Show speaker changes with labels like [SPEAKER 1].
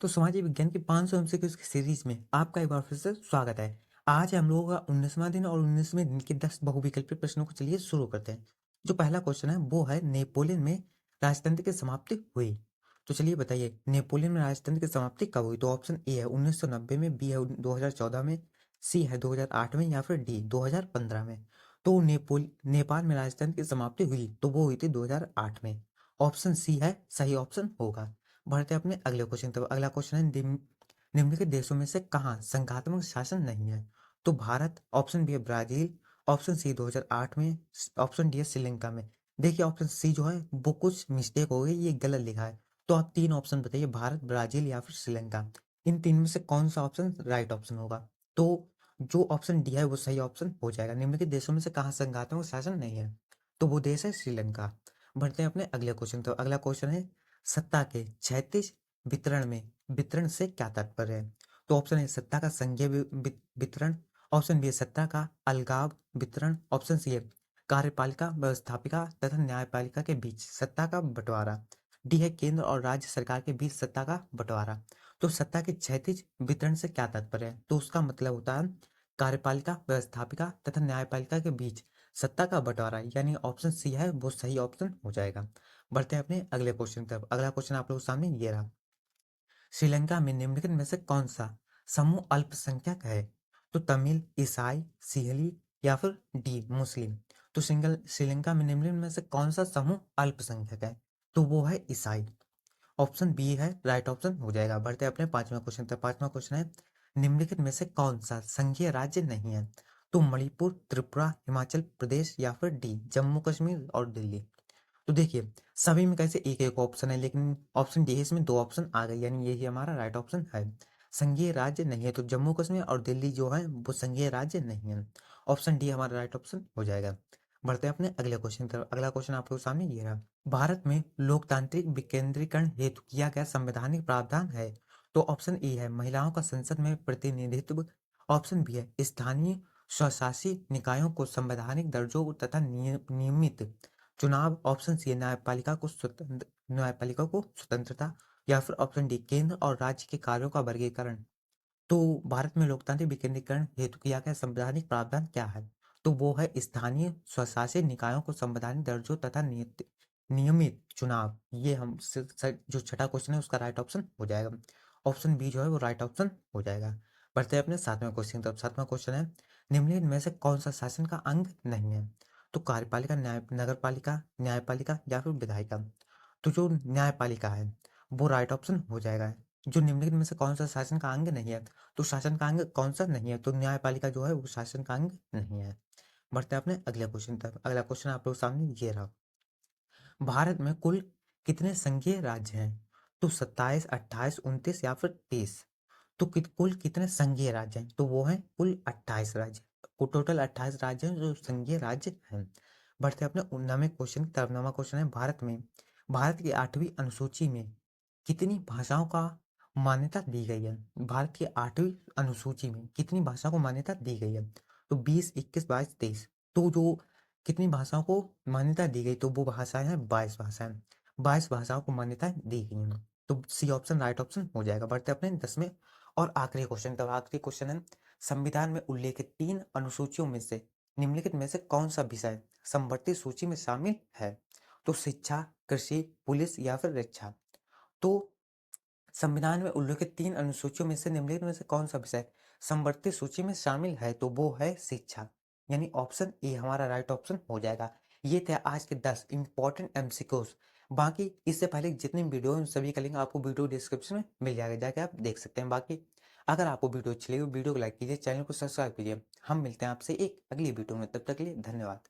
[SPEAKER 1] तो सामाजिक विज्ञान की 500 एमसीक्यूज की सीरीज में आपका एक बार फिर से स्वागत है। आज हम लोगों का 19वां दिन और 19वें दिन के 10 बहुविकल्पी प्रश्नों को चलिए शुरू करते हैं। जो पहला क्वेश्चन है वो है नेपोलियन में राजतंत्र की समाप्ति हुई। तो चलिए बताइए नेपोलियन में राजतंत्र की समाप्ति कब हुई। तो ऑप्शन ए है 1990 में, बी है 2014 में, सी है 2008 में या फिर डी 2015 में। तो नेपाल में राजतंत्र की समाप्ति हुई तो वो हुई थी 2008 में। ऑप्शन सी है सही ऑप्शन होगा। बढ़ते हैं अपने अगले क्वेश्चन। तो अगला क्वेश्चन है निम्नलिखित देशों में से कहाँ संघात्मक शासन नहीं है। तो भारत, ऑप्शन बी है ब्राजील, ऑप्शन सी 2008 में, ऑप्शन डी है श्रीलंका में। देखिए ऑप्शन सी जो है वो कुछ मिस्टेक हो गई, ये गलत लिखा है। तो आप तीन ऑप्शन बताइए, भारत, ब्राजील या फिर श्रीलंका। इन तीन में से कौन सा ऑप्शन राइट ऑप्शन होगा। तो जो ऑप्शन डी है वो सही ऑप्शन हो जाएगा। निम्नलिखित देशों में से कहाँ संघात्मक शासन नहीं है, तो वो देश है श्रीलंका। बढ़ते हैं अपने अगले क्वेश्चन। तो अगला क्वेश्चन है सत्ता के क्षैतिज वितरण में वितरण से क्या तात्पर्य है। तो ऑप्शन ए सत्ता का संघीय वितरण, ऑप्शन बी है सत्ता का अलगाव वितरण, ऑप्शन सी है कार्यपालिका व्यवस्थापिका तथा न्यायपालिका के बीच सत्ता का बंटवारा, डी है केंद्र और राज्य सरकार के बीच सत्ता का बंटवारा। तो सत्ता के क्षैतिज वितरण से क्या तात्पर्य है, तो उसका मतलब होता है कार्यपालिका व्यवस्थापिका तथा न्यायपालिका के बीच सत्ता का बंटवारा, यानी ऑप्शन सी है वो सही ऑप्शन हो जाएगा। बढ़ते हैं अपने अगले क्वेश्चन तरफ। अगला क्वेश्चन आप लोगों के सामने ये रहा। श्रीलंका में निम्नलिखित में से कौन सा समूह अल्पसंख्यक है। तो तमिल, ईसाई, सिंहली या फिर डी मुस्लिम। तो श्रीलंका में निम्नलिखित में से कौन सा समूह अल्पसंख्यक है, तो वो है ईसाई। ऑप्शन बी है राइट ऑप्शन हो जाएगा। बढ़ते हैं अपने पांचवा क्वेश्चन तक। पांचवा क्वेश्चन है निम्नलिखित में से कौन सा संघीय राज्य नहीं है। तो मणिपुर, त्रिपुरा, हिमाचल प्रदेश या फिर डी जम्मू कश्मीर और दिल्ली। तो देखिए सभी में कैसे एक एक ऑप्शन है, लेकिन ऑप्शन डी है इसमें दो ऑप्शन आ गए, यानी यही हमारा राइट ऑप्शन है। संघीय राज्य नहीं है तो जम्मू कश्मीर और दिल्ली जो है वो संघीय राज्य नहीं है। ऑप्शन डी हमारा राइट ऑप्शन हो जाएगा। बढ़ते हैं अपने अगले क्वेश्चन की तरफ। अगला क्वेश्चन आप लोगों के सामने ये रहा। भारत में लोकतांत्रिक विकेंद्रीकरण हेतु किया गया संवैधानिक प्रावधान है। तो ऑप्शन ए है महिलाओं का संसद में प्रतिनिधित्व, ऑप्शन बी है स्थानीय स्वशासी निकायों को संवैधानिक दर्जों तथा नियमित चुनाव, ऑप्शन सी न्यायपालिका को स्वतंत्रता या फिर ऑप्शन डी केंद्र और राज्य के कार्यों का वर्गीकरण। तो भारत में लोकतांत्रिक विकेंद्रीकरण हेतु किया गया संवैधानिक प्रावधान क्या है, तो वो है स्थानीय स्वशासी निकायों को संवैधानिक दर्जों तथा नियमित चुनाव। ये जो छठा क्वेश्चन है उसका राइट ऑप्शन हो जाएगा। ऑप्शन बी जो है वो राइट ऑप्शन हो जाएगा। बढ़ते हैं अपने सातवें क्वेश्चन तरफ। सातवां क्वेश्चन है निम्नलिखित में से कौन सा शासन का अंग नहीं है। तो कार्यपालिका, नगरपालिका, न्यायपालिका या फिर विधायिका। तो जो न्यायपालिका है वो राइट ऑप्शन हो जाएगा। जो निम्नलिखित में से कौन सा शासन का अंग नहीं है, तो शासन का अंग कौन सा नहीं है, तो न्यायपालिका जो है वो शासन का अंग नहीं है। बढ़ते हैं अपने अगले क्वेश्चन तक। अगला क्वेश्चन आप लोग सामने ये रहा। भारत में कुल कितने संघीय राज्य हैं। तो 27, 28, 29 या फिर 30। तो कुल कितने संघीय राज्य हैं, तो वो हैं कुल 28 राज्य। टोटल 28 राज्य हैं जो संघीय राज्य हैं। बढ़ते हैं अपने नवे क्वेश्चन की तरफ। नवा क्वेश्चन है भारत की 8वीं अनुसूची में कितनी भाषाओं का मान्यता दी गई है। भारत की 8वीं अनुसूची में कितनी भाषाओं को मान्यता दी गई है। तो 20, 21, 22, 23। तो जो कितनी भाषाओं को मान्यता दी गई, तो वो भाषाएं हैं 22 भाषाएं। 22 भाषाओं को मान्यता दी गई हैं। तो सी ऑप्शन राइट ऑप्शन हो जाएगा। बढ़ते अपने 10वें और आखिरी क्वेश्चन। तो आखिरी क्वेश्चन है संविधान में उल्लेखित 3 अनुसूचियों में से निम्नलिखित में से कौन सा विषय समवर्ती सूची में शामिल है। तो शिक्षा, कृषि, पुलिस या फिर रक्षा। तो संविधान में उल्लेखित 3 अनुसूचियों में से निम्नलिखित में से कौन सा विषय समवर्ती सूची में शामिल है, तो वो है शिक्षा, यानी ऑप्शन ए हमारा राइट ऑप्शन हो जाएगा। ये थे आज के 10 इंपॉर्टेंट एमसीक्यूज। बाकी इससे पहले जितनी वीडियो उन सभी का लिंक आपको वीडियो डिस्क्रिप्शन में मिल जाएगा, जाके आप देख सकते हैं। बाकी अगर आपको वीडियो अच्छी लगी वीडियो को लाइक कीजिए, चैनल को सब्सक्राइब कीजिए। हम मिलते हैं आपसे एक अगली वीडियो में, तब तक के लिए धन्यवाद।